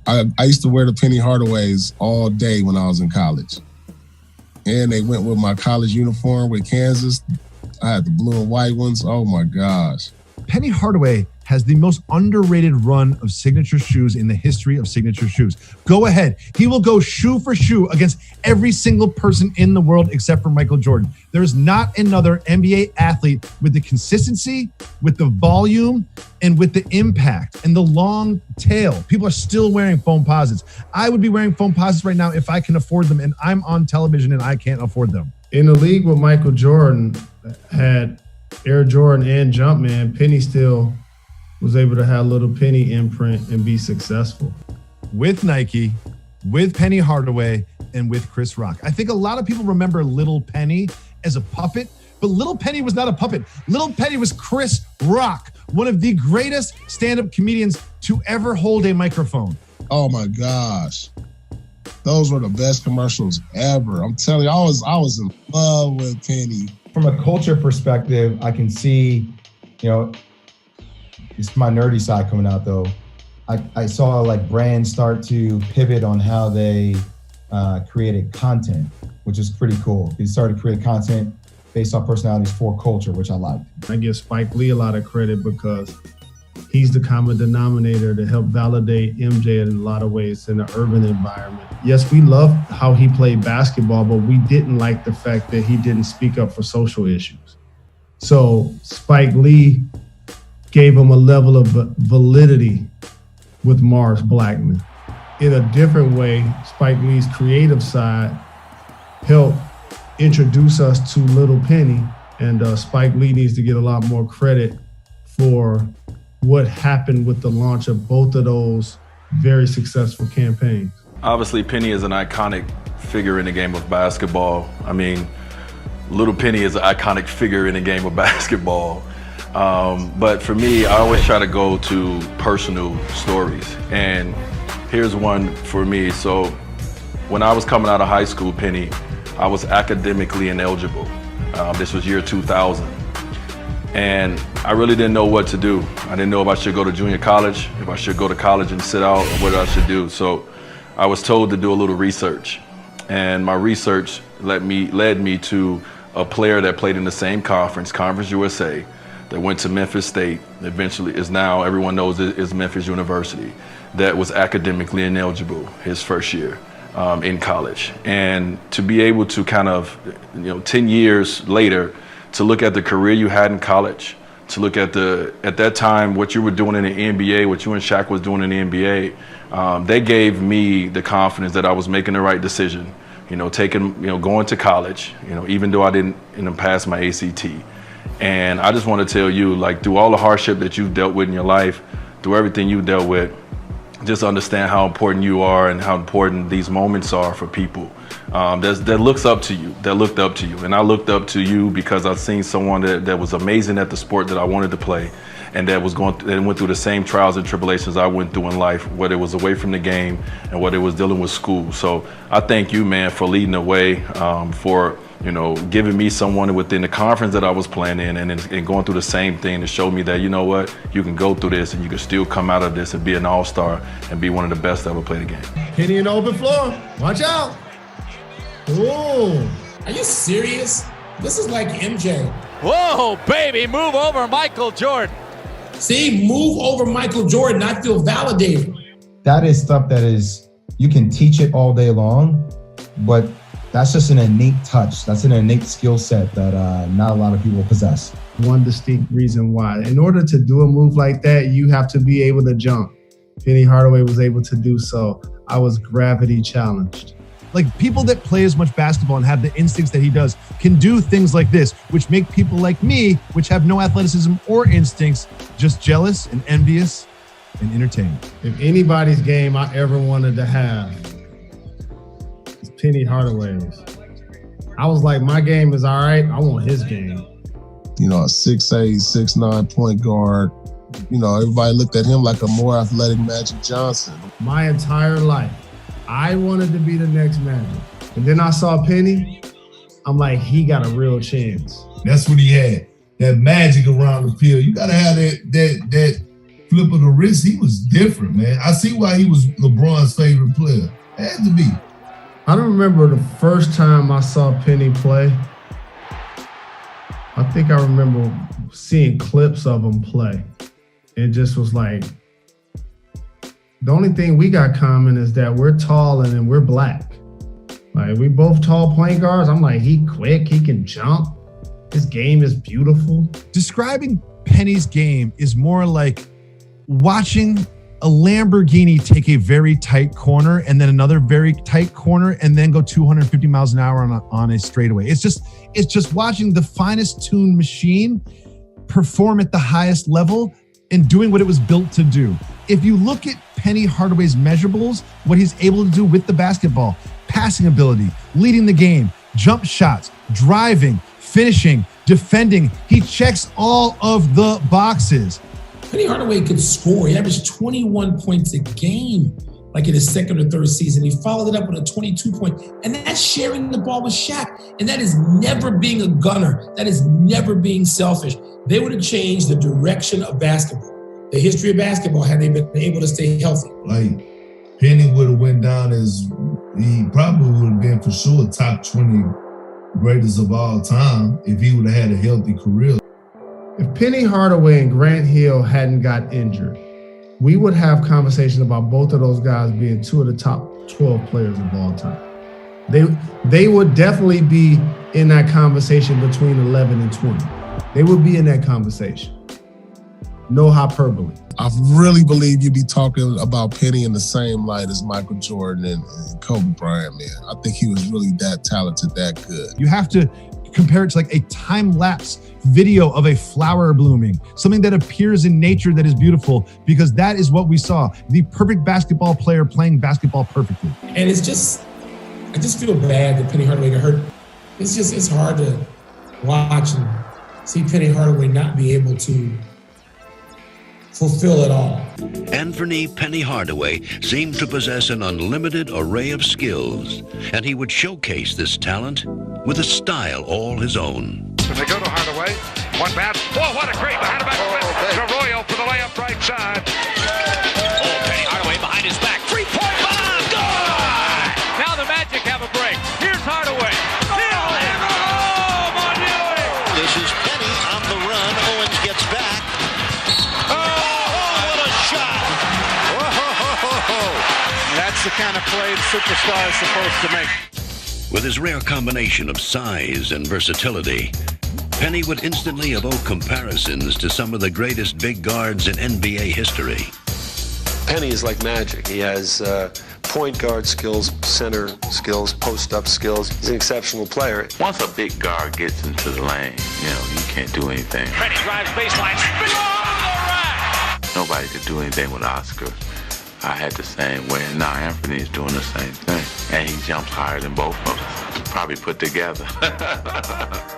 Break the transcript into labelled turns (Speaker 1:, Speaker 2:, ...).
Speaker 1: I used to wear the Penny Hardaways all day when I was in college. And they went with my college uniform with Kansas. I had the blue and white ones. Oh my gosh.
Speaker 2: Penny Hardaway has the most underrated run of signature shoes in the history of signature shoes. Go ahead. He will go shoe for shoe against every single person in the world except for Michael Jordan. There is not another NBA athlete with the consistency, with the volume, and with the impact and the long tail. People are still wearing foam posits. I would be wearing foam posits right now if I can afford them, and I'm on television and I can't afford them.
Speaker 3: In the league with Michael Jordan had Air Jordan and Jumpman, Penny still was able to have little Penny imprint and be successful.
Speaker 2: With Nike, with Penny Hardaway, and with Chris Rock. I think a lot of people remember Little Penny as a puppet, but Little Penny was not a puppet. Little Penny was Chris Rock, one of the greatest stand-up comedians to ever hold a microphone.
Speaker 1: Oh my gosh. Those were the best commercials ever. I'm telling you, I was in love with Penny.
Speaker 4: From a culture perspective, I can see, it's my nerdy side coming out though. I saw like brands start to pivot on how they created content, which is pretty cool. They started to create content based on personalities for culture, which I liked.
Speaker 3: I give Spike Lee a lot of credit because he's the common denominator to help validate MJ in a lot of ways in the urban environment. Yes, we loved how he played basketball, but we didn't like the fact that he didn't speak up for social issues. So Spike Lee gave him a level of validity with Morris Blackman. In a different way, Spike Lee's creative side helped introduce us to Little Penny, and Spike Lee needs to get a lot more credit for what happened with the launch of both of those very successful campaigns.
Speaker 5: Obviously, Penny is an iconic figure in the game of basketball. I mean, Little Penny is an iconic figure in the game of basketball. But for me, I always try to go to personal stories. And here's one for me. So when I was coming out of high school, Penny, I was academically ineligible. This was year 2000. And I really didn't know what to do. I didn't know if I should go to junior college, if I should go to college and sit out, or what I should do. So I was told to do a little research. And my research led me to a player that played in the same conference, Conference USA, that went to Memphis State, eventually is now, everyone knows it is Memphis University, that was academically ineligible his first year in college. And to be able to kind of, 10 years later, to look at the career you had in college, to look at that time, what you were doing in the NBA, what you and Shaq was doing in the NBA, they gave me the confidence that I was making the right decision, going to college, even though I didn't pass my ACT. And I just want to tell you, like, through all the hardship that you've dealt with in your life, through everything you dealt with, just understand how important you are and how important these moments are for people that looked up to you. And I looked up to you because I've seen someone that was amazing at the sport that I wanted to play, and that went through the same trials and tribulations I went through in life, whether it was away from the game and whether it was dealing with school. So I thank you, man, for leading the way, for giving me someone within the conference that I was playing in and going through the same thing to show me that, you know what, you can go through this and you can still come out of this and be an all-star and be one of the best to ever play the game.
Speaker 3: Penny in the open floor. Watch out. Ooh.
Speaker 6: Are you serious? This is like MJ.
Speaker 7: Whoa, baby, move over Michael Jordan.
Speaker 6: See, move over Michael Jordan. I feel validated.
Speaker 4: That is stuff that is, you can teach it all day long, but that's just an innate touch. That's an innate skill set that not a lot of people possess.
Speaker 3: One distinct reason why. In order to do a move like that, you have to be able to jump. Penny Hardaway was able to do so. I was gravity challenged.
Speaker 2: Like, people that play as much basketball and have the instincts that he does can do things like this, which make people like me, which have no athleticism or instincts, just jealous and envious and entertained.
Speaker 3: If anybody's game I ever wanted to have, it's Penny Hardaway's. I was like, my game is all right. I want his game.
Speaker 1: A 6'8", 6'9" point guard. Everybody looked at him like a more athletic Magic Johnson.
Speaker 3: My entire life, I wanted to be the next Magic. And then I saw Penny. I'm like, he got a real chance.
Speaker 8: That's what he had. That magic around the field. You gotta have that flip of the wrist, he was different, man. I see why he was LeBron's favorite player. Had to be.
Speaker 3: I don't remember the first time I saw Penny play. I think I remember seeing clips of him play. It just was like, the only thing we got common is that we're tall and we're black. Like, we both tall point guards. I'm like, he quick, he can jump. His game is beautiful.
Speaker 2: Describing Penny's game is more like watching a Lamborghini take a very tight corner and then another very tight corner and then go 250 miles an hour on a straightaway. It's just watching the finest tuned machine perform at the highest level and doing what it was built to do. If you look at Penny Hardaway's measurables, what he's able to do with the basketball, passing ability, leading the game, jump shots, driving, finishing, defending, he checks all of the boxes.
Speaker 6: Penny Hardaway could score. He averaged 21 points a game, like in his second or third season. He followed it up with a 22-point, and that's sharing the ball with Shaq. And that is never being a gunner. That is never being selfish. They would have changed the direction of basketball, the history of basketball, had they been able to stay healthy.
Speaker 8: Like, Penny would have went down as, he probably would have been for sure top 20 greatest of all time if he would have had a healthy career.
Speaker 3: If Penny Hardaway and Grant Hill hadn't got injured, we would have conversations about both of those guys being two of the top 12 players of all time. They would definitely be in that conversation between 11 and 20. They would be in that conversation. No hyperbole.
Speaker 1: I really believe you'd be talking about Penny in the same light as Michael Jordan and Kobe Bryant, man. I think he was really that talented, that good.
Speaker 2: You have to compare it to like a time-lapse video of a flower blooming, something that appears in nature that is beautiful, because that is what we saw. The perfect basketball player playing basketball perfectly.
Speaker 6: And I just feel bad that Penny Hardaway got hurt. It's hard to watch and see Penny Hardaway not be able to fulfill it all.
Speaker 9: Anthony Penny Hardaway seemed to possess an unlimited array of skills, and he would showcase this talent with a style all his own.
Speaker 10: So they go to Hardaway. One pass. Oh, what a great behind-the-back flip. Arroyo for the layup right side.
Speaker 7: Oh, Penny Hardaway behind his back. Three-point bomb. Good! Now the Magic have a break. Here's Hardaway. He'll hammer home on Ewing.
Speaker 11: This is Penny on the run. Owens gets back.
Speaker 10: Oh, what a shot.
Speaker 11: Whoa.
Speaker 10: That's the kind of play the superstar is supposed to make.
Speaker 9: With his rare combination of size and versatility, Penny would instantly evoke comparisons to some of the greatest big guards in NBA history.
Speaker 12: Penny is like magic. He has point guard skills, center skills, post-up skills. He's an exceptional player.
Speaker 13: Once a big guard gets into the lane, you can't do anything.
Speaker 7: Penny drives baseline. Beyond the rack.
Speaker 13: Nobody could do anything with Oscar. I had the same way, and now Anthony's doing the same thing. And he jumps higher than both of us, probably put together.